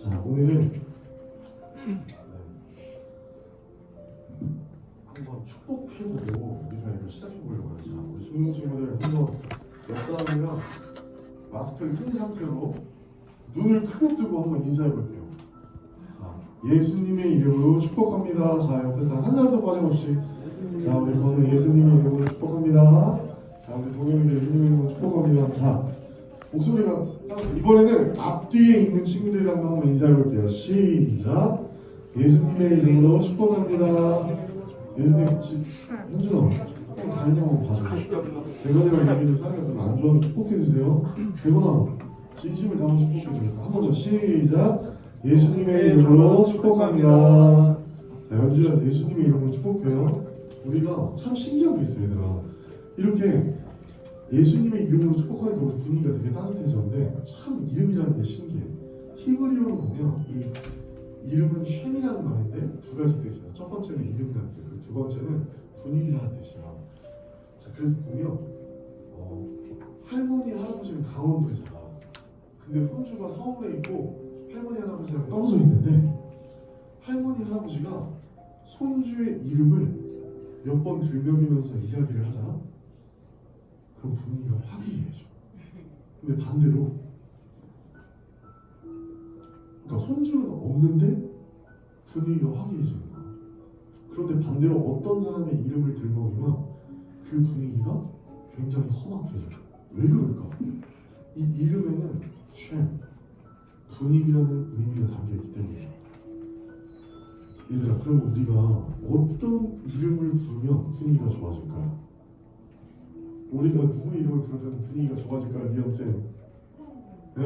자, 오늘은 한번 축복해보고 우리가 이걸 시작해보려고 해요. 자, 우리 중국 친구들 한번 옆 사람이랑 마스크를 낀 상태로 눈을 크게 뜨고 한번 인사해볼게요. 자, 예수님의 이름으로 축복합니다. 자, 옆에 사람 한 사람도 빠짐없이. 자, 우리 건우 예수님의 이름으로 축복합니다. 자, 우리 동영이들 예수님의 이름으로 축복합니다. 자, 목소리가 이번에는 앞뒤에 있는 친구들이랑 한번 인사해볼게요. 시작. 예수님의 이름으로 축복합니다. 예수님, 현준아, 다른 한번 봐줘. 대건이랑 얘기를 사이가 좀 안 좋아서 축복해주세요. 대건아, 진심을 담아 축복해줘요. 한 번 더 시작. 예수님의 이름으로 축복합니다. 자, 현준아, 예수님의 이름으로 축복해요. 우리가 참 신기한 게 있어요, 얘들아. 이렇게 예수님의 이름으로 축복하니까 우리 분위기가 되게 따뜻해졌는데 참 이름이라는 게 신기해. 히브리어로 보면 이 이름은 쉔이라는 말인데 두 가지 뜻이야. 첫 번째는 이름이라는 뜻, 그리고 두 번째는 분위기라는 뜻이야. 자, 그래서 보면 할머니 할아버지는 강원도에 살아. 근데 손주가 서울에 있고 할머니 할아버지랑 떨어져 있는데 할머니 할아버지가 손주의 이름을 몇 번 들먹이면서 이야기를 하잖아. 그럼 분위기가 화기애애해져. 근데 반대로, 그러니까 손주는 없는데 분위기가 화기애애해지는 거야. 그런데 반대로 어떤 사람의 이름을 들먹이면 그 분위기가 굉장히 험악해져. 왜 그럴까? 이 이름에는 쉔, 분위기라는 의미가 담겨있기 때문이야. 얘들아, 그럼 우리가 어떤 이름을 부르면 분위기가 좋아질까요? 우리가 누구 이름을 부르면 분위기가 좋아질까요, 리언쌤? 네,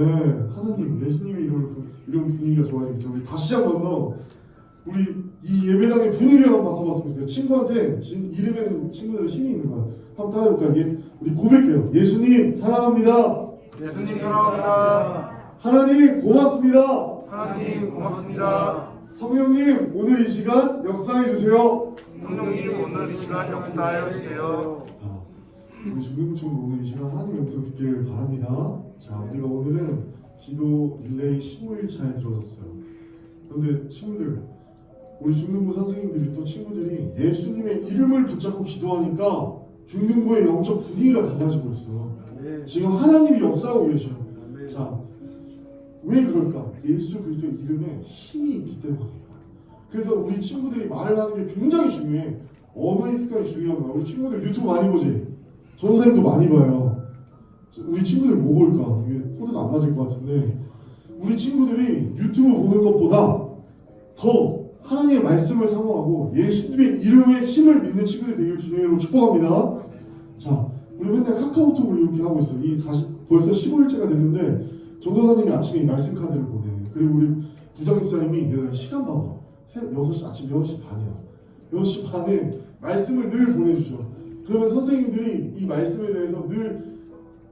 하나님, 예수님의 이름 분위기가 좋아지겠죠. 우리 다시 한 번 더 우리 이 예배당의 분위기를 한번 바꿔봤으면 좋겠어요. 친구한테 이름에는 친구들의 힘이 있는 거야. 한번 따라해볼까요? 우리 고백해요. 예수님 사랑합니다. 예수님 사랑합니다. 하나님 고맙습니다. 하나님 고맙습니다. 성령님 오늘 이 시간 역사해 주세요. 성령님 오늘 이 시간 역사하여 주세요. 우리 중등부 친구 오늘 이 시간 하나님의 음성 듣기를 바랍니다. 자, 우리가 오늘은 기도 릴레이 15일차에 들어섰어요. 그런데 친구들, 우리 중등부 선생님들이 또 친구들이 예수님의 이름을 붙잡고 기도하니까 중등부의 영적 분위기가 달라지고 있어. 지금 하나님이 역사하고 계셔요. 자, 왜 그럴까? 예수 그리스도의 이름에 힘이 있기 때문이에요. 그래서 우리 친구들이 말을 하는 게 굉장히 중요해. 언어의 습관이 중요한 거야. 우리 친구들 유튜브 많이 보지? 전사님도 많이 봐요. 우리 친구들 뭐 볼까? 이게 코드가 안 맞을 것 같은데 우리 친구들이 유튜브 보는 것보다 더 하나님의 말씀을 사모하고 예수님의 이름의 힘을 믿는 친구들이 되길 주님으로 축복합니다. 자, 우리 맨날 카카오톡을 이렇게 하고 있어. 벌써 15일째가 됐는데 전도사님이 아침에 이 말씀 카드를 보내. 그리고 우리 부장집사님이 시간 봐봐. 6시, 아침 6시 반이야. 6시 반에 말씀을 늘 보내주셔. 그러면 선생님들이 이 말씀에 대해서 늘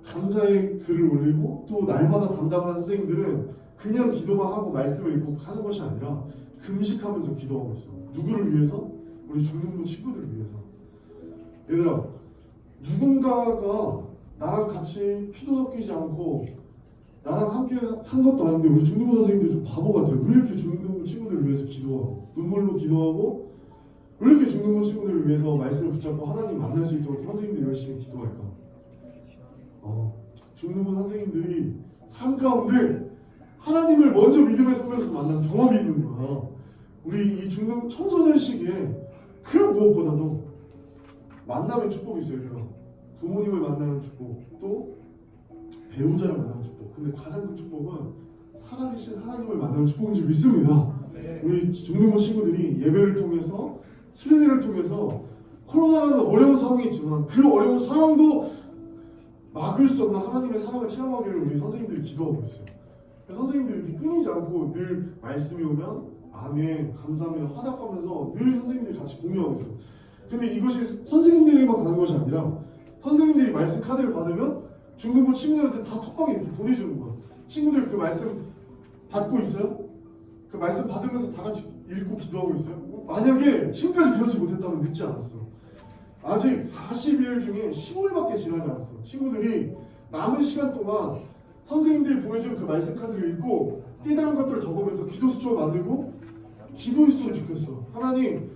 감사의 글을 올리고 또 날마다 담당하는 선생님들은 그냥 기도만 하고 말씀을 읽고 하는 것이 아니라 금식하면서 기도하고 있어. 누구를 위해서? 우리 중등부 친구들을 위해서. 얘들아, 누군가가 나랑 같이 피도 섞이지 않고 나랑 함께 한 것도 아닌데 우리 중등부 선생님들이 좀 바보 같아요. 왜 이렇게 중등부 친구들을 위해서 기도하고 눈물로 기도하고 왜 이렇게 중등부 친구들을 위해서 말씀을 붙잡고 하나님 만날 수 있도록 선생님들이 열심히 기도할까? 중등부 선생님들이 삶 가운데 하나님을 먼저 믿음의 선배로서 만난 경험이 있는 거야. 우리 이 중등 청소년 시기에 그 무엇보다도 만남의 축복이 있어요. 부모님을 만나는 축복, 또 배우자를 만나는 축복. 근데 가장 큰 축복은 살아계신 하나님을 만나는 축복인 줄 믿습니다. 우리 중등부 친구들이 예배를 통해서 수련회를 통해서 코로나라는 어려운 상황이 있지만 그 어려운 상황도 막을 수 없는 하나님의 사랑을 체험하기를 우리 선생님들이 기도하고 있어요. 선생님들이 이렇게 끊이지 않고 늘 말씀이 오면 아멘, 감사합니다, 화답하면서 늘 선생님들이 같이 공유하고 있어요. 근데 이것이 선생님들에게만 가는 것이 아니라 선생님들이 말씀 카드를 받으면 중등부 친구들한테 다 톡방에 이렇게 보내주는 거야. 친구들 그 말씀 받고 있어요? 그 말씀 받으면서 다 같이 읽고 기도하고 있어요? 만약에 지금까지 그러지 못했다면 늦지 않았어. 아직 40일 중에 15일밖에 지나지 않았어. 친구들이 남은 시간 동안 선생님들이 보내준 그 말씀 카드를 읽고 깨달은 것들을 적으면서 기도 수첩을 만들고 기도했으면 좋겠어. 하나님,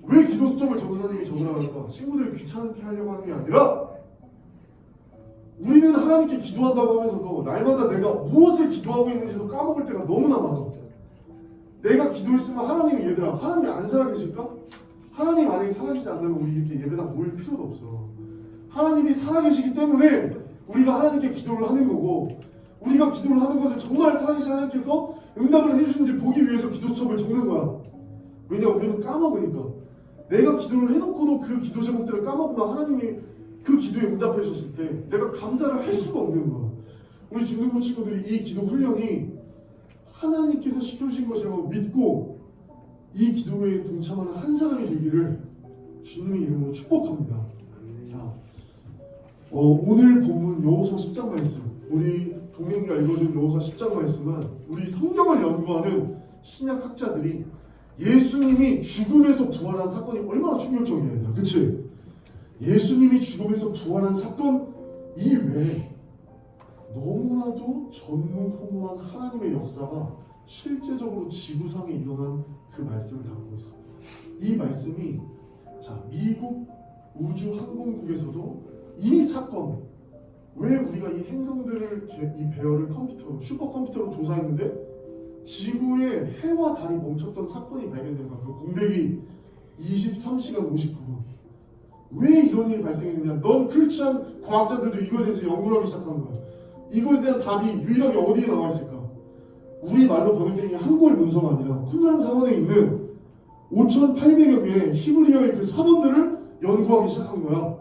왜 기도 수첩을 전도사님이 적으라고 할까? 친구들을 귀찮게 하려고 하는 게 아니라 우리는 하나님께 기도한다고 하면서도 날마다 내가 무엇을 기도하고 있는지도 까먹을 때가 너무나 많아. 내가 기도했으면 하나님이 얘들아, 하나님이 안 살아계실까? 하나님 만약에 살아계시지 않다면 우리 이렇게 예배당 모일 필요도 없어. 하나님이 살아계시기 때문에 우리가 하나님께 기도를 하는 거고, 우리가 기도를 하는 것을 정말 살아계신 하나님께서 응답을 해주시는지 보기 위해서 기도 수첩을 적는 거야. 왜냐, 우리는 까먹으니까. 내가 기도를 해놓고도 그 기도 제목들을 까먹으면 하나님이 그 기도에 응답해 주셨을 때 내가 감사를 할 수가 없는 거야. 우리 중등부 친구들이 이 기도 훈련이 하나님께서 시켜주신 것이라고 믿고 이 기도에 동참하는 한 사람이 되기를 주님의 이름으로 축복합니다. 자, 오늘 본문 여호수아 10장 말씀, 우리 동영이가 읽어준 여호수아 10장 말씀은 우리 성경을 연구하는 신약 학자들이 예수님이 죽음에서 부활한 사건이 얼마나 충격적이야, 얘들아. 그치? 예수님이 죽음에서 부활한 사건 이외에 너무나도 전무후무한 하나님의 역사가 실제적으로 지구상에 일어난 그 말씀을 담고 있습니다. 이 말씀이 미국 우주항공국에서도 이 사건, 왜 우리가 이 행성들을, 이 배열을 컴퓨터로, 슈퍼컴퓨터로 조사했는데 지구의 해와 달이 멈췄던 사건이 발견된 거야. 그 공백이 23시간 59분. 왜 이런 일이 발생했느냐? 넌 크리스찬 과학자들도 이거에 대해서 연구를 하기 시작한 거야. 이것에 대한 답이 유일하게 어디에 나와 있을까? 우리 말로 번역된 이 한글 문서가 아니라 쿰란 사원에 있는 5,800여 개의 히브리어의 그 사본들을 연구하기 시작한 거야.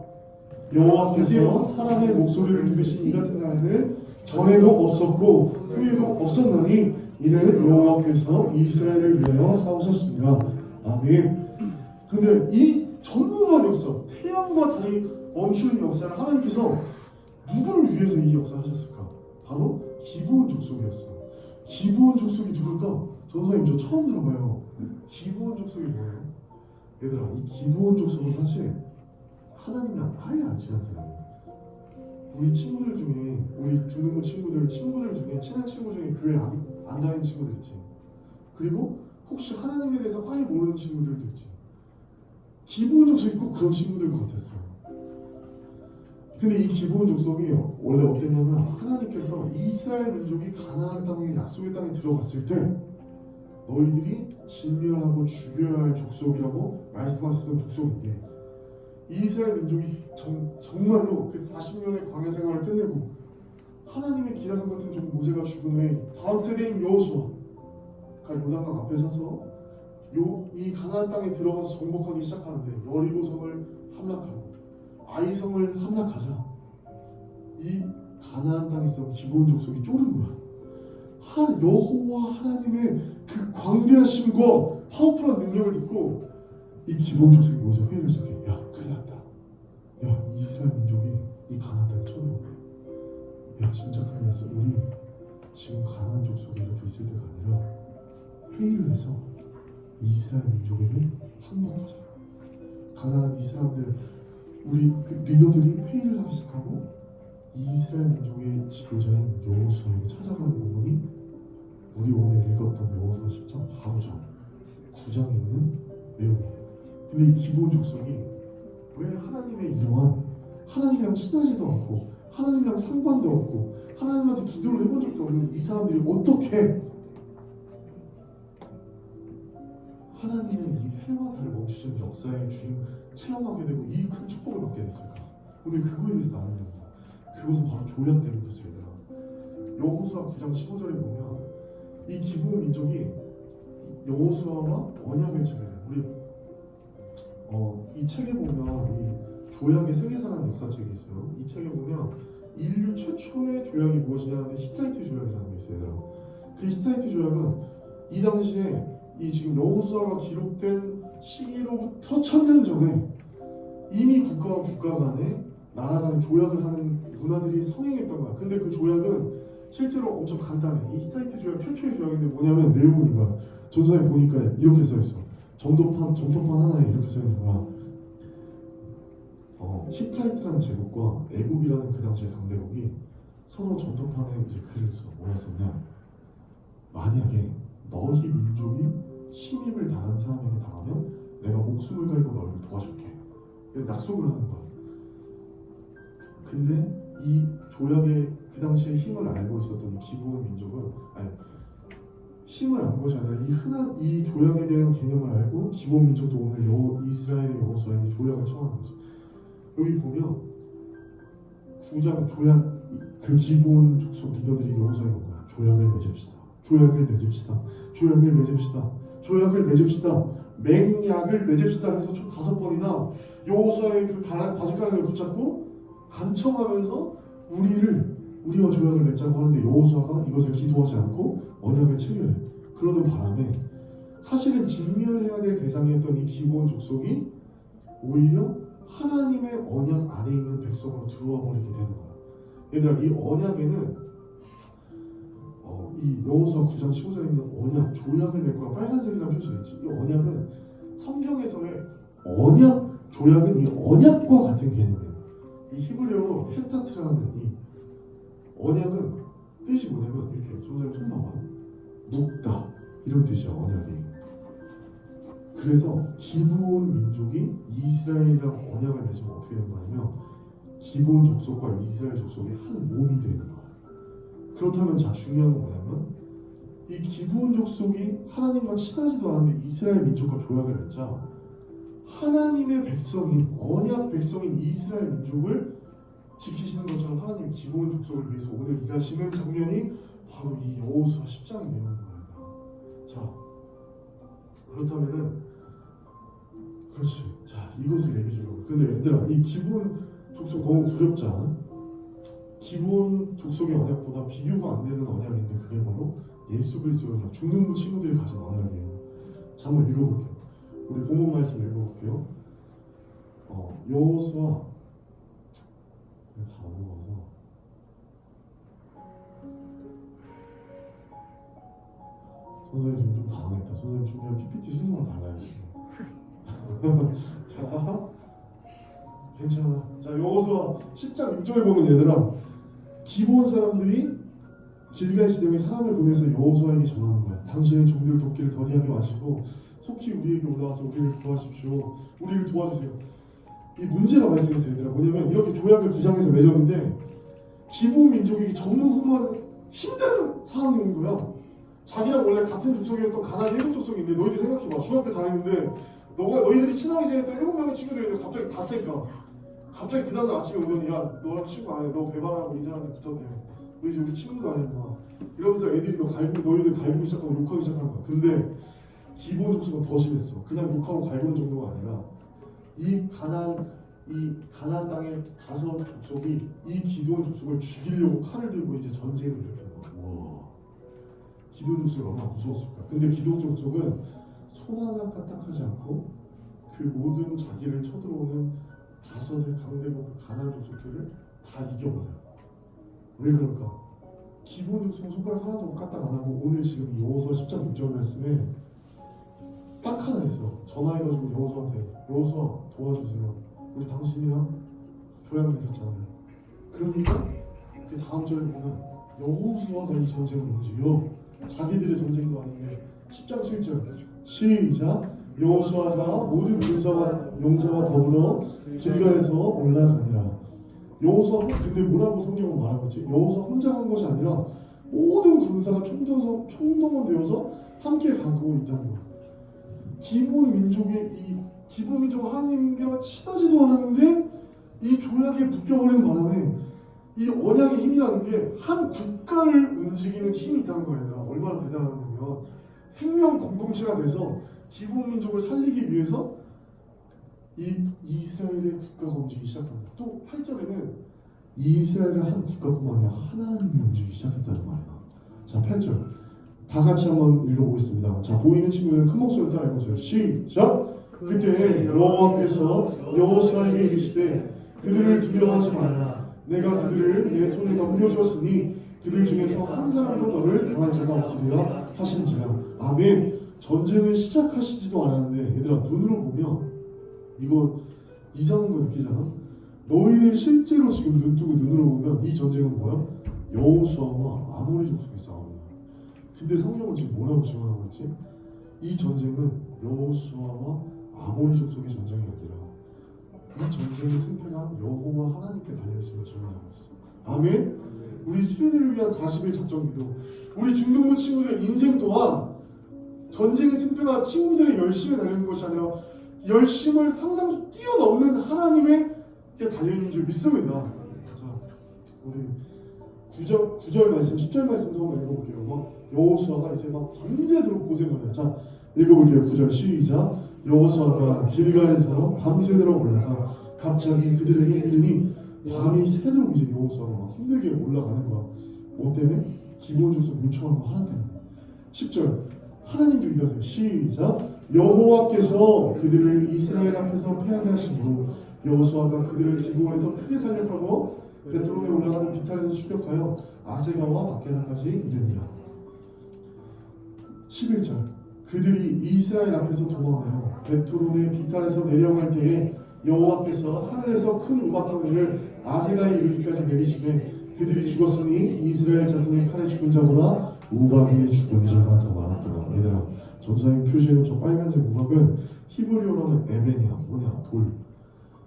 여호와께서 사람의 목소리를 들으신 이 같은 날에는 전에도 없었고 후에도 없었나니 이는 여호와께서 이스라엘을 위하여 싸우셨습니다. 아멘. 근데 이 전무한 역사, 태양과 달이 멈추는 역사를 하나님께서 누구를 위해서 이 역사를 하셨을까? 바로 기브온 족속이었어. 기브온 족속이 누굴까? 전도사님 저 처음 들어봐요. 기브온 족속이 뭐예요? 얘들아, 이 기브온 족속은 사실 하나님이랑 아예 안 친한 사람이에요. 우리 친구들 중에, 우리 중등부 친구들 중에 친한 친구 중에 교회 안 다니는 친구들 있지. 그리고 혹시 하나님에 대해서 아예 모르는 친구들도 있지. 기브온 족속이 꼭 그런 친구들 것 같았어요. 근데 이 기브온 족속이 원래 어땠냐면 하나님께서 이스라엘 민족이 가나안 땅에, 약속의 땅에 들어갔을 때 너희들이 진멸하고 죽여야 할 족속이라고 말씀하셨던 족속인데, 이스라엘 민족이 정말로 그 40년의 광야 생활을 끝내고 하나님의 기라성 같은 종 모세가 죽은 후에 다음 세대인 여호수아가 요단강 앞에 서서 이 가나안 땅에 들어가서 정복하기 시작하는데 여리고성을 함락하고 아이성을 함락하자 이 가나안 땅에 있던 기브온 족속이 쫄은 거야. 여호와 하나님의 그 광대하심과 파워풀한 능력을 듣고 이 기브온 족속이 모여서 회의를 시작해. 야, 큰일 났다. 야, 이스라엘 민족이 이 가나안 땅에 쳐들어오네. 야, 진짜 큰일 났어. 우리 지금 가나안 족속이 이렇게 있을 때가 아니라 회의를 해서 이스라엘 민족에게 항복하자. 가나안 이 사람들, 우리 그 리더들이 회의를 하기 시작하고 이스라엘 민족의 지도자인 여호수아에게 찾아가는 부분이 우리 오늘 읽었던 여호수아 10장 바로 저 9장에 있는 내용이에요. 근데 이 기브온 족속이 왜 하나님의 이러한, 하나님이랑 친하지도 않고 하나님이랑 상관도 없고 하나님한테 기도를 해본 적도 없는 이 사람들이 어떻게 하나님의 이 해와 달을 멈추신 역사의 주인 체험하게 되고 이 큰 축복을 받게 됐을까? 오늘 그거에 대해서 나누는 거야. 그것은 바로 조약 때문이었어요. 여호수아 9장 15절에 보면 이 기브온 민족이 여호수아와 언약을 맺어요. 우리 이 책에 보면 이 조약의 세계사라는 역사책이 있어요. 이 책에 보면 인류 최초의 조약이 무엇이냐 하는데 히타이트 조약이라는 게 있어요. 그 히타이트 조약은 이 당시에 이 지금 여호수아가 기록된 시기로부터 1000년 전에 이미 국가와 국가 간에 나라 간에 조약을 하는 문화들이 성행했던 거야. 근데 그 조약은 실제로 엄청 간단해. 이 히타이트 조약 최초의 조약인데 뭐냐면 내용은 이거야. 전서에 보니까 이렇게 써있어. 전도판 하나에 이렇게 써있는 거야. 히타이트라는 제국과 애국이라는 그 당시의 강대국이 서로 전도판에 이제 글을 써. 뭐라 썼냐? 만약에 너희 민족이 침입을 당한 사람에게 당하면 내가 목숨을 걸고 너희를 도와줄게. 이런 약속을 하는 거야. 근데 이 조약의 그 당시에 힘을 알고 있었던 이 기브온 민족은 힘을 안 것이 아니라 이 흔한 이 조약에 대한 개념을 알고 기브온 민족도 오늘 이스라엘의 여호수아에게 조약을 청하는 거죠. 여기 보면 9장 조약 그 기브온 족속 리더들이 여호수아에 온 거야. 조약을 맺읍시다. 조약을 맺읍시다. 조약을 맺읍시다. 조약을 맺읍시다. 맹약을 맺읍시다 해서 총 5번이나 여호수아의 그 바짓가랑을 붙잡고 간청하면서 우리와 조약을 맺자고 하는데 여호수아가 이것을 기도하지 않고 언약을 체결해. 그러는 바람에 사실은 진멸해야 될 대상이었던 이 기브온 족속이 오히려 하나님의 언약 안에 있는 백성으로 들어와 버리게 되는 거야. 얘들아, 이 언약에는 이 여호수아 9장 15절에 있는 언약, 조약을 맺거라 빨간색이라는 표시가 있지. 이 언약은 성경에서의 언약, 조약은 이 언약과 같은 개념이에요. 이 히브리어로 헨타트라는 이 언약은 뜻이 뭐냐면 이렇게 선생님 손 봐봐. 묶다 이런 뜻이야 언약이. 그래서 기브온 민족이 이스라엘이랑 언약을 맺으면 어떻게 되는 거냐면 기브온 족속과 이스라엘 족속이 한 몸이 되는 거야. 그렇다면 자 중요한 건 뭐냐면 이 기브온 족속이 하나님과 친하지도 않은데 이스라엘 민족과 조약을 맺자 하나님의 백성인 언약 백성인 이스라엘 민족을 지키시는 것처럼 하나님 기브온 족속을 위해서 오늘 일하시는 장면이 바로 이 여호수아 10장의 내용인 거예요. 자 그렇다면은 그렇지. 자 이것을 얘기해 주려고. 근데 얘들아 이 기브온 족속 너무 두렵지 않아? 기브온 족속의 언약보다 비교가 안 되는 언약인데 그게 바로 예수 그리스도의 죽는 친구들이 가진 언약이에요. 자 한번 읽어볼게요. 우리 본문 말씀 읽어볼게요. 여호수아 다 넘어가서 선생님 지금 좀 당황했다. 선생님 준비한 PPT 순서랑 달라요 지금. 자 괜찮아. 자 여호수아 10장 6절에 보면 얘들아 기브온 사람들이 길갈 지경에 사람을 보내서 여호수아에게 전하는 거야. 당신의 종들 돕기를 더디하게 마시고 속히 우리에게 올라와서 우리를 구하십시오. 우리를 도와주세요. 이 문제가 발생했어요 얘들아. 뭐냐면 이렇게 조약을 9장에서 맺었는데 기브온 민족이 전무후무한 힘든 상황이 온 거야. 자기랑 원래 같은 족속이었던 가나안 일곱 족속인데 너희들 생각해봐. 중학교 다니는데 너희들이 친하게 지냈던 7명의 친구들이 갑자기 다 쎄까 갑자기 그 다음날 아침에 오더니 야 너랑 친구 안 해. 너 배반하고 이 사람한테 붙었대. 너 이제 우리 친구도 아니야. 이러면서 애들이 너희들 갈구기 시작하고 욕하기 시작한 거야. 근데 기브온 족속은 더 심했어. 그냥 욕하고 갈구는 정도가 아니라 이 가나안 땅에 가서 족속이 이 기브온 족속을 죽이려고 칼을 들고 이제 전쟁을 일으키는 거야. 와. 기브온 족속이 얼마나 무서웠을까. 근데 기브온 족속은 손 하나 까딱하지 않고 그 모든 자기를 쳐들어오는 다섯의 강대국 그 가나안 족속들을 다 이겨버려요. 왜 그럴까? 기브온 족속 손가락 하나도 까딱 안 하고 오늘 지금 이 여호수아 10장 6절 말씀에 딱 하나 있어. 전화해가지고 여호수아한테 여호수아 도와주세요. 우리 당신이랑 조약 맺었잖아요. 그러니까 그 다음 절에 보면 여호수아가 이 전쟁을 움직여. 자기들의 전쟁도 아닌데 10장 7절 시작. 여호수아가 모든 군사와 용사와 더불어 길갈에서 올라가니라. 여호수아 근데 뭐라고 성경은 말하고 있지? 여호수아 혼자 간 것이 아니라 모든 군사가 총동원되어서 함께 가고 있다는 거야. 기브온 민족은 하나님과 친하지도 않았는데 이 조약에 묶여버리는 바람에 이 언약의 힘이라는 게 한 국가를 움직이는 힘이 있다는 거예요. 얼마나 대단하냐면 생명 공동체가 돼서 기브온 민족을 살리기 위해서 이 이스라엘의 국가가 움직이기 시작합니다. 또 8절에는 이스라엘의 한 국가뿐만 아니라 하나님이 움직이기 시작했다는 말이야. 자 8절 다 같이 한번 읽어보겠습니다. 자 보이는 친구들은 큰 목소리로 따라 읽어보세요. 시작. 그때 여호와께서 여호수아에게 이르시되 그들을 두려워하지 말라. 내가 그들을 내 손에 넘겨주었으니 그들 중에서 한 사람도 너를 당할 자가 없으리라 하신지라. 아멘. 전쟁을 시작하시지도 않았는데 얘들아 눈으로 보면 이거 이상한 거 느끼잖아. 너희들 실제로 지금 눈 뜨고 눈으로 보면 이 전쟁은 뭐야? 여호수아와 아모리 족속이 싸우는 거야. 근데 성경은 지금 뭐라고 증언하고 있지? 이 전쟁은 여호수아와 아모리 족속의 전쟁이 아니라 이 전쟁의 승패가 여호와 하나님께 달려있음을 증언하고 있어. 아멘. 우리 수련회를 위한 40일 작정기도, 우리 중등부 친구들의 인생 또한 전쟁의 승패가 친구들의 열심에 달려있는 것이 아니라 열심을 상상 뛰어넘는 하나님의 달려있는 줄 믿습니다. 자, 우리 9절 말씀, 10절 말씀도 한번 읽어볼게요. 막 여호수아가 이제 막 밤새도록 고생을 해요. 자, 읽어볼게요. 9절 시작. 여호수아가 길갈에서 밤새도록 올라가 갑자기 그들에게 이르니, 밤이 새도록 이제 여호수아가 막 힘들게 올라가는 거야. 뭐 때문에? 기본 족속 요청한 거 하나 때문에. 10절 하나님도 일하세요. 시작. 여호와께서 그들을 이스라엘 앞에서 패하게 하시고 여호수아가 그들을 기브온에서 크게 살력하고 베트론에 올라가는 비탈에서 추격하여 아세가와 막게다까지 이르니라. 11절 그들이 이스라엘 앞에서 도망하여 베트론의 비탈에서 내려갈 때에 여호와께서 하늘에서 큰 우박덩이를 아세가에 이르기까지 내리시되 그들이 죽었으니 이스라엘 자손의 칼에 죽은 자보다 우박에 죽은 자가 더 많았더라. 얘들아, 전사님 표시해놓은 저 빨간색 우박은 히브리어로 하면 에벤이야. 뭐냐? 돌.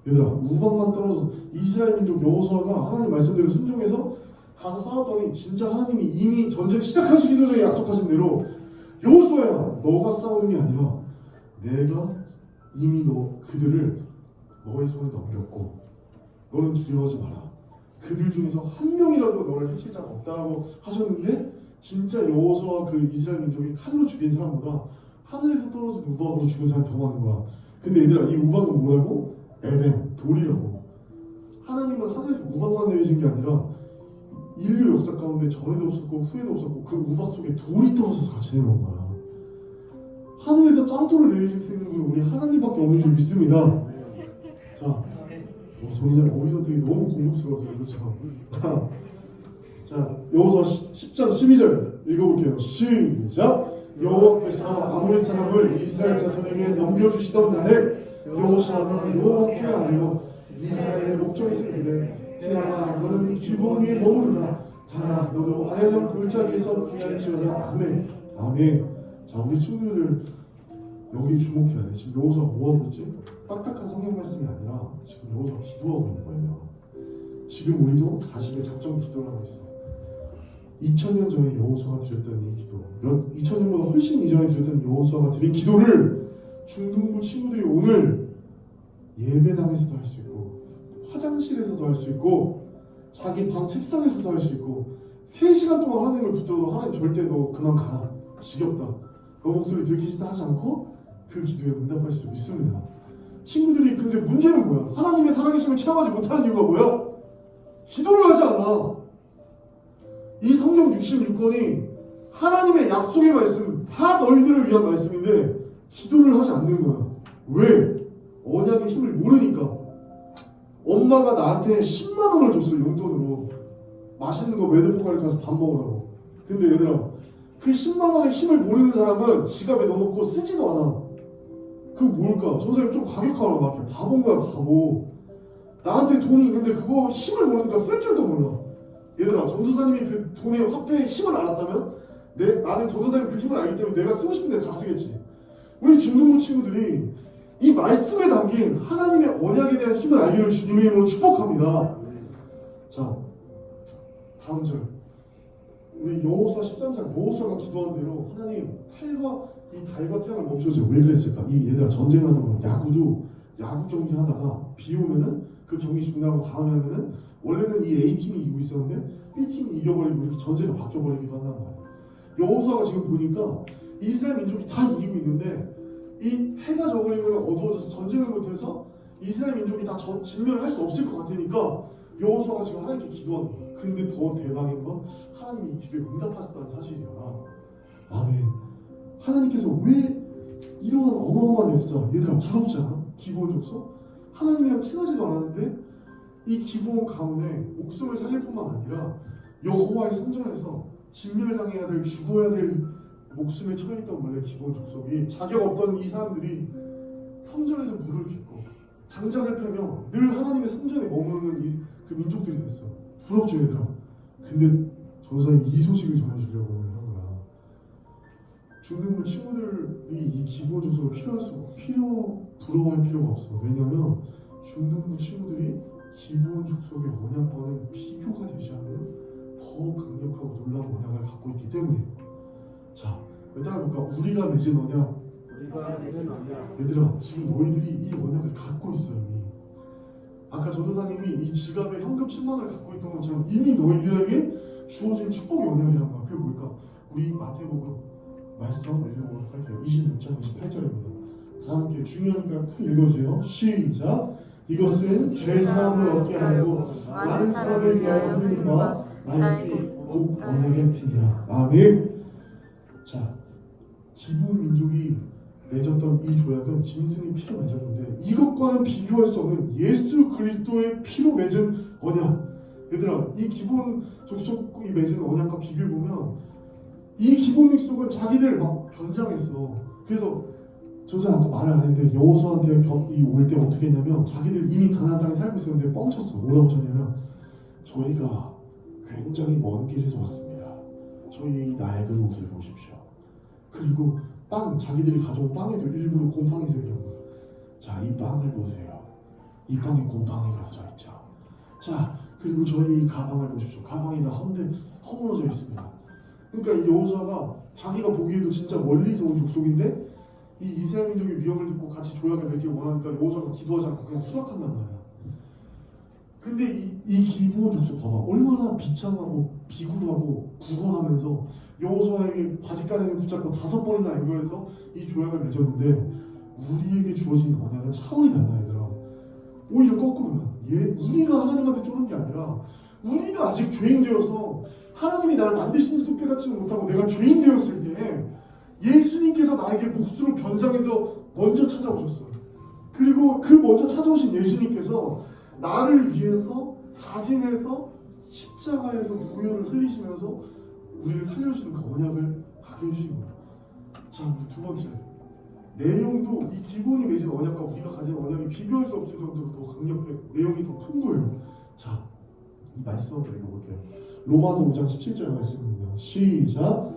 얘들아, 우박만 떨어져서 이스라엘 민족 여호수아가 하나님 말씀대로 순종해서 가서 싸웠더니 진짜 하나님이 이미 전쟁 시작하시기도 전에 약속하신 대로 여호수아야, 너가 싸우는 게 아니라 내가 이미 그들을 너의 손에 넘겼고 너는 두려워하지 마라. 그들 중에서 한 명이라도 너를 해칠 자가 없다라고 하셨는데, 진짜 여호수아 그 이스라엘 민족이 칼로 죽인 사람보다 하늘에서 떨어진 우박으로 죽은 사람이 더 많은 거야. 근데 얘들아, 이 우박은 뭐라고? 에벤, 돌이라고. 하나님은 하늘에서 우박만 내리신 게 아니라 인류 역사 가운데 전에도 없었고 후에도 없었고 그 우박 속에 돌이 떨어져서 같이 내려온 거야. 하늘에서 짱돌을 내리실 수 있는 분은 우리 하나님밖에 없는 줄 믿습니다. 자, 저는 어휘 선택이 너무 공격스러워서 그렇죠. 자, 여호수아 10장 12절 읽어볼게요. 시작. 여호와께서 아모리 사람을 이스라엘 자손에게 넘겨주시던 날에 여호수아는 여호와께 아뢰어 이스라엘의 목전에서 이르되, 태양아 너는 기브온 위에 머무르라. 다나 너도 아얄람 골짜기에서 귀할지어다. 아멘. 아멘. 자, 우리 친구들 여기 주목해야 돼. 지금 여호수아 뭐하고 있지? 딱딱한 성경 말씀이 아니라 지금 여호수아 기도하고 있는 거예요. 지금 우리도 40일 작정 기도를 하고 있어. 2000년 전에 여호수아가 드렸던 이 기도, 2000년보다 훨씬 이전에 드렸던 여호수아가 드린 기도를 중등부 친구들이 오늘 예배당에서도 할 수 있고 화장실에서도 할 수 있고 자기 방 책상에서도 할 수 있고 3시간 동안 하나님을 붙들어도 하나님 절대 너 그만 가라, 지겹다, 너 목소리 들기 싫다 하지 않고 그 기도에 응답할 수 있습니다. 친구들이 근데 문제는 뭐야? 하나님의 살아계심을 체험하지 못하는 이유가 뭐야? 기도를 하지 않아. 이 성경 66권이 하나님의 약속의 말씀, 다 너희들을 위한 말씀인데 기도를 하지 않는 거야. 왜? 언약의 힘을 모르니까. 엄마가 나한테 10만 원을 줬어, 용돈으로. 맛있는 거 매드포가를 가서 밥 먹으라고. 근데 얘들아, 그 10만 원의 힘을 모르는 사람은 지갑에 넣어놓고 쓰지도 않아. 그거 뭘까? 전사님 좀 과격하나 봐. 바본 거야, 바보. 나한테 돈이 있는데 그거 힘을 모르니까 쓸 줄도 몰라. 얘들아, 전도사님이 그 돈의 화폐의 힘을 알았다면 나는 전도사님 그 힘을 알기 때문에 내가 쓰고 싶은 데 다 쓰겠지. 우리 중등부 친구들이 이 말씀에 담긴 하나님의 언약에 대한 힘을 알기를 주님의 이름으로 축복합니다. 자, 다음 절. 우리 여호수아 13장, 여호수아가 기도한 대로 하나님 칼과 이 달과 태양을 멈춰주세요. 왜 그랬을까? 이 얘들아, 전쟁을 하다 보면 야구 경기 하다가 비 오면은 그 경기 중단하고 다음에 하면은 원래는 이 A팀이 이기고 있었는데 B팀이 이겨버리고 이렇게 전세가 바뀌어버리기도 한단 말이에요. 여호수아가 지금 보니까 이스라엘 민족이 다 이기고 있는데 이 해가 져버리면 어두워져서 전쟁을 못해서 이스라엘 민족이 다 진멸을 할 수 없을 것 같으니까 여호수아가 지금 하나님께 기도하는 거예요. 근데 더 대박인 건 하나님이 이 기도에 응답하셨다는 사실이야. 아멘. 하나님께서 왜 이러한 어마어마한 역사, 얘들아 부럽지 않아? 기브온 족속? 하나님이랑 친하지도 않았는데 이 기브온 가문에 목숨을 살릴 뿐만 아니라 여호와의 성전에서 진멸당해야 될, 죽어야 될 목숨에 처해있던 원래 기브온 족속이 자격 없던 이 사람들이 성전에서 물을 깃고 장작을 펴며 늘 하나님의 성전에 머무르는 그 민족들이 됐어. 부럽죠 얘들아? 근데 전사님 이 소식을 전해주려고 한 거야. 중등부 친구들이 이 기본 족속을 부러워할 필요가 없어. 왜냐면 중등부 친구들이 기본 족속의 언약과는 비교가 되지 않는 더 강력하고 놀라운 언약을 갖고 있기 때문에. 자, 따라볼까? 우리가 맺은 언약. 얘들아, 지금 너희들이 이 언약을 갖고 있어요. 이미. 아까 전도사님이 이 지갑에 현금 10만 원을 갖고 있던 것처럼 이미 너희들에게 주어진 축복의 언약이란 거야. 그게 뭘까? 우리 마태복음 말씀 읽어보도록 할게요. 26장 28절입니다. 다 함께 중요하니까 크게 읽어주세요. 시작. 이것은 죄 사함을 얻게 하고 많은 사람을 위하여 흘린 바 나의 피 곧 언약의 피니라. 아멘. 자, 기본 민족이 맺었던 이 조약은 짐승의 피로 맺었는데 이것과는 비교할 수 없는 예수 그리스도의 피로 맺은 언약. 얘들아, 이 기본 족속이 맺은 언약과 비교해 보면 이 기본 족속은 자기들 막 변장했어. 그래서 저자 아까 말을 안 했는데 여호수아한테 올 때 어떻게 했냐면 자기들 이미 가나안 땅에 살고 있었는데 뻥쳤어. 뭐라고 쳤냐면 저희가 굉장히 먼 길에서 왔습니다. 저희의 이 낡은 옷을 보십시오. 그리고 자기들이 가져온 빵에도 일부러 곰팡이 새겨놓은 거예요. 자, 이 빵을 보세요. 이 빵에 곰팡이가 들어있죠. 자, 그리고 저희 이 가방을 보십시오. 가방이 다 허물어져 있습니다. 그러니까 이 여호수아가 자기가 보기에도 진짜 멀리서 온 족속인데 이 이스라엘 민족의 위험을 듣고 같이 조약을 맺기를 원하니까 여호수아가 기도하지 않고 그냥 수락한단 말이야. 근데 이 기브온 족속 봐봐. 얼마나 비참하고 비굴하고 구걸하면서 여호수아에게 바짓가랑이를 붙잡고 5번이나 연결해서 이 조약을 맺었는데 우리에게 주어진 언약은 차원이 달라. 얘들아, 오히려 거꾸로야. 우리가 하나님한테 쫓는 게 아니라 우리가 아직 죄인 되어서 하나님이 나를 만드신지도 깨닫지 못하고 내가 죄인 되었을 때 예수님께서 나에게 몫으로 변장해서 먼저 찾아오셨어요. 그리고 그 먼저 찾아오신 예수님께서 나를 위해서 자진해서 십자가에서 보혈을 흘리시면서 우리를 살려주시는 그 언약을 갖게 해주신 거예요. 자, 우리 두 번째 내용도 이 기본이 맺은 언약과 우리가 가진 언약이 비교할 수 없을 정도로 더 강력해. 내용이 더 큰 거예요. 자, 이 말씀 한번 읽어볼게요. 로마서 5장 17절 말씀입니다. 시작.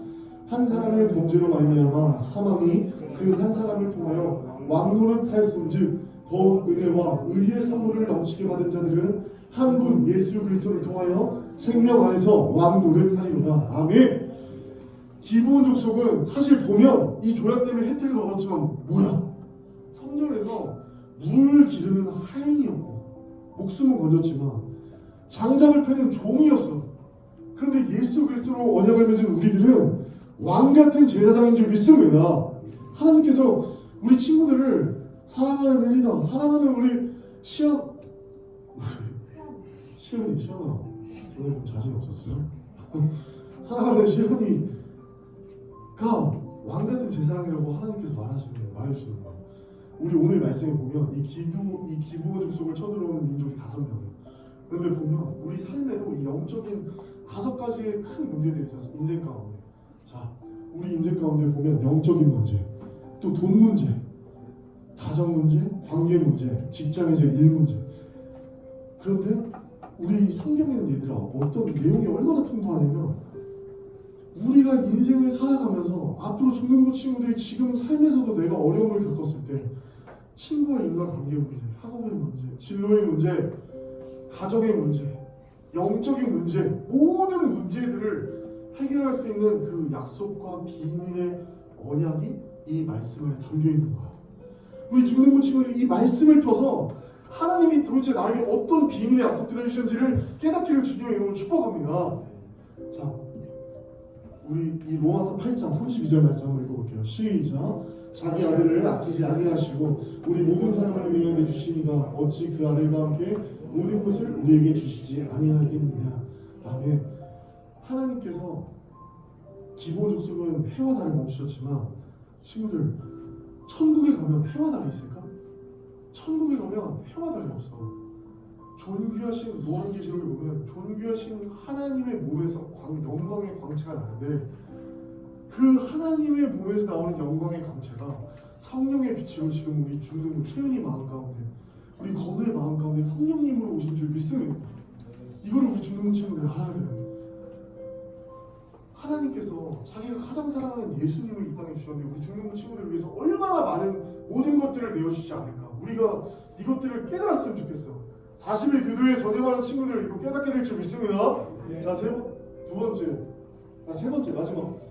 한 사람의 범죄로 말미암아 사망이 그 한 사람을 통하여 왕노릇하였은즉 더욱 은혜와 의의 선물을 넘치게 받은 자들은 한 분 예수 그리스도를 통하여 생명 안에서 왕노릇하리로다. 아멘. 기본 족속은 사실 보면 이 조약 때문에 혜택을 얻었지만 뭐야? 3절에서 물을 기르는 하인이었고 목숨은 건졌지만 장작을 패는 종이었어. 그런데 예수 그리스도로 언약을 맺은 우리들은 왕 같은 제사장인 줄 믿습니다. 하나님께서 우리 친구들을 사랑하는 혜리나, 사랑하는 우리 시연아, 오늘 좀 자신 없었어요? 사랑하는 시연이가 왕 같은 제사장이라고 하나님께서 말해주시는 거예요. 우리 오늘 말씀에 보면 이 기브온 족속을 쳐들어오는 민족이 5명이에요. 그런데 보면 우리 삶에도 이 영적인 5가지의 큰 문제들이 있었어. 인생 가운데. 자, 우리 인생 가운데 보면 영적인 문제, 또 돈 문제, 가정 문제, 관계 문제, 직장에서의 일 문제. 그런데 우리 성경에는 얘들아 어떤 내용이 얼마나 풍부하냐면 우리가 인생을 살아가면서 앞으로 중등부 친구들이 지금 삶에서도 내가 어려움을 겪었을 때 친구와 인간관계 문제, 학업의 문제, 진로의 문제, 가정의 문제, 영적인 문제, 모든 문제들을 해결할 수 있는 그 약속과 비밀의 언약이 이 말씀에 담겨 있는 거야. 우리 중등부 친구들이 이 말씀을 펴서 하나님이 도대체 나에게 어떤 비밀의 약속들을 해주셨는지를 깨닫기를 주님의 이름으로 축복합니다. 자, 우리 이 로마서 8장 32절 말씀 한번 읽어볼게요. 시작. 자기 아들을 아끼지 아니하시고 우리 모든 사람을 위하여 내주시니가 어찌 그 아들과 함께 모든 것을 우리에게 주시지 아니하겠느냐. 아멘. 하나님께서 기본 족속은 해와 달을 멈추셨지만 친구들, 천국에 가면 해와 달이 있을까? 천국에 가면 해와 달이 없어. 존귀하신 요한계시록에 보면 존귀하신 하나님의 몸에서 영광의 광채가 나는데 그 하나님의 몸에서 나오는 영광의 광채가 성령의 빛으로 지금 우리 중등부 최은이 마음 가운데, 우리 건우의 마음 가운데 성령님으로 오신 줄 믿습니다. 이거를 우리 중등부 친구들 알아야 돼요. 하나님께서 자기가 가장 사랑하는 예수님을 이 땅에 주셨는데 우리 중등부 친구들을 위해서 얼마나 많은 모든 것들을 내어주지 않을까. 우리가 이것들을 깨달았으면 좋겠어. 40일 교도에 전념하는 친구들 이거 깨닫게 될 줄 믿습니다. 자, 두 번째, 세 번째 마지막.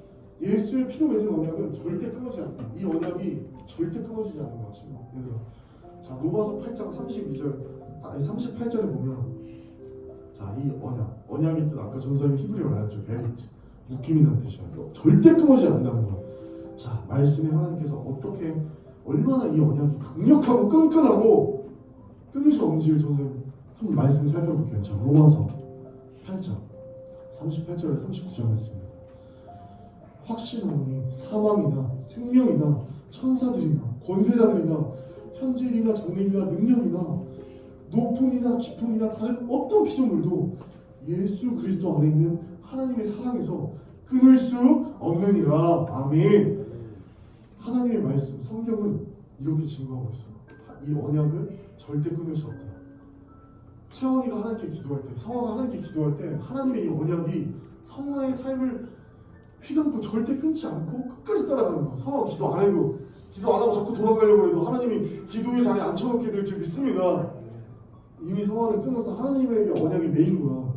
예수의 피로 맺은 언약은 절대 끊어지지 않는다. 이 언약이 절대 끊어지지 않는 거야, 친구. 얘들아. 자, 로마서 8장 38절에 보면, 자, 이 언약의 뜻 아까 전사님이 히브리어 말했죠. 베리트, 묶임이라는 뜻이야. 절대 끊어지지 않는다는 거야. 자, 말씀에 하나님께서 어떻게 얼마나 이 언약이 강력하고 끈끈하고 끊을 수 없는지를 전사님 한번 말씀 살펴볼게요. 자, 로마서 8장 38절에 39절 말씀입니다. 확신하노니 사망이나 생명이나 천사들이나 권세자들이나 현재이나 장래이나 능력이나 높음이나 깊음이나 다른 어떤 피조물도 예수 그리스도 안에 있는 하나님의 사랑에서 끊을 수 없느니라. 아멘. 하나님의 말씀 성경은 이렇게 증거하고 있어요. 이 언약을 절대 끊을 수 없다. 차원이가 하나님께 기도할 때, 성화가 하나님께 기도할 때 하나님의 이 언약이 성화의 삶을 휘감고 절대 끊지 않고 끝까지 따라가는 거야. 성화가 기도 안 해도, 기도 안 하고 자꾸 도망가려고 해도 하나님이 기도의 자리에 앉혀놓게 될 줄 믿습니다. 이미 성화는 끊었어. 하나님의 언약이 메인 거야.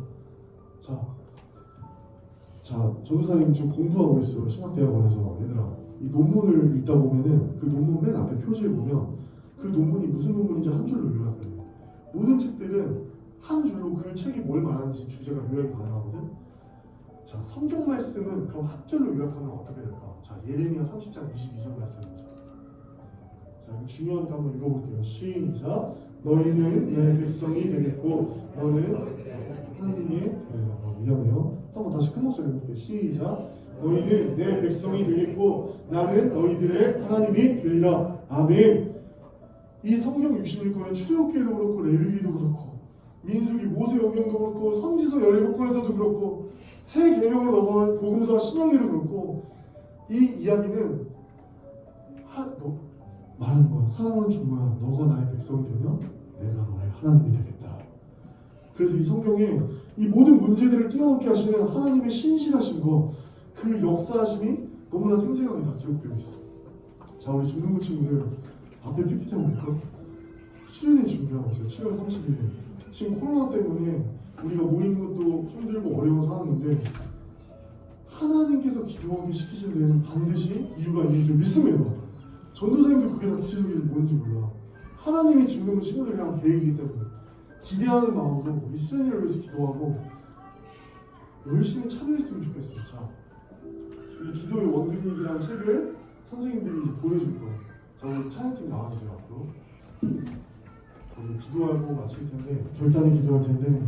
자, 전도사님 지금 공부하고 있어요. 신학대학원에서. 얘들아, 이 논문을 읽다 보면은 그 논문 맨 앞에 표지에 보면 그 논문이 무슨 논문인지 한 줄로 요약해. 모든 책들은 한 줄로 그 책이 뭘 말하는지 주제가 요약이 가능하거든. 자, 성경 말씀은 그럼 한 줄로 요약하면 어떻게 될까? 자, 예레미야 30장 22절 말씀입니다. 자, 이거 중요하니까 한번 읽어볼게요. 시작. 너희는 내 백성이 되겠고 너는 하나님의 위험해요. 한번 다시 큰 목소리로 해볼게요. 시작. 너희는 내 백성이 되겠고 나는 너희들의 하나님이 되리라. 아멘. 이 성경 66권은 출애굽기도 그렇고 레위기도 그렇고 민수기 모세오경도 그렇고 선지서 17권에서도 그렇고 새 계명으로 넘어간 복음서와 신약기도 그렇고 이 이야기는 말하는 거야. 사랑하는 주모야, 너가 나의 백성이 되면 내가 너의 하나님이 되겠다. 그래서 이 성경에 이 모든 문제들을 뛰어넘게 하시는 하나님의 신실하신 거, 그 역사하심이 너무나 생생하게 다 기록되어 있어. 자, 우리 중등부 친구들 앞에 PPT 한번 볼까? 수련회 준비하고 있어요. 7월 30일. 지금 코로나 때문에 우리가 모이는 것도 힘들고 어려운 상황인데 하나님께서 기도하게 시키신 데에는 반드시 이유가 있는 줄 믿습니다. 전도사님도 그게 다 구체적인 뭔지 몰라. 하나님이 중등부 친구들이랑 계획이기 때문에 기대하는 마음으로 이 수련회를 위해서 기도하고 열심히 참여했으면 좋겠어요. 자, 이 기도의 원근익이라는 책을 선생님들이 이제 보내줄 거예요. 자, 우리 찬양팀 나와주세요. 앞으로. 우리 기도하고 마칠 텐데, 결단에 기도할 텐데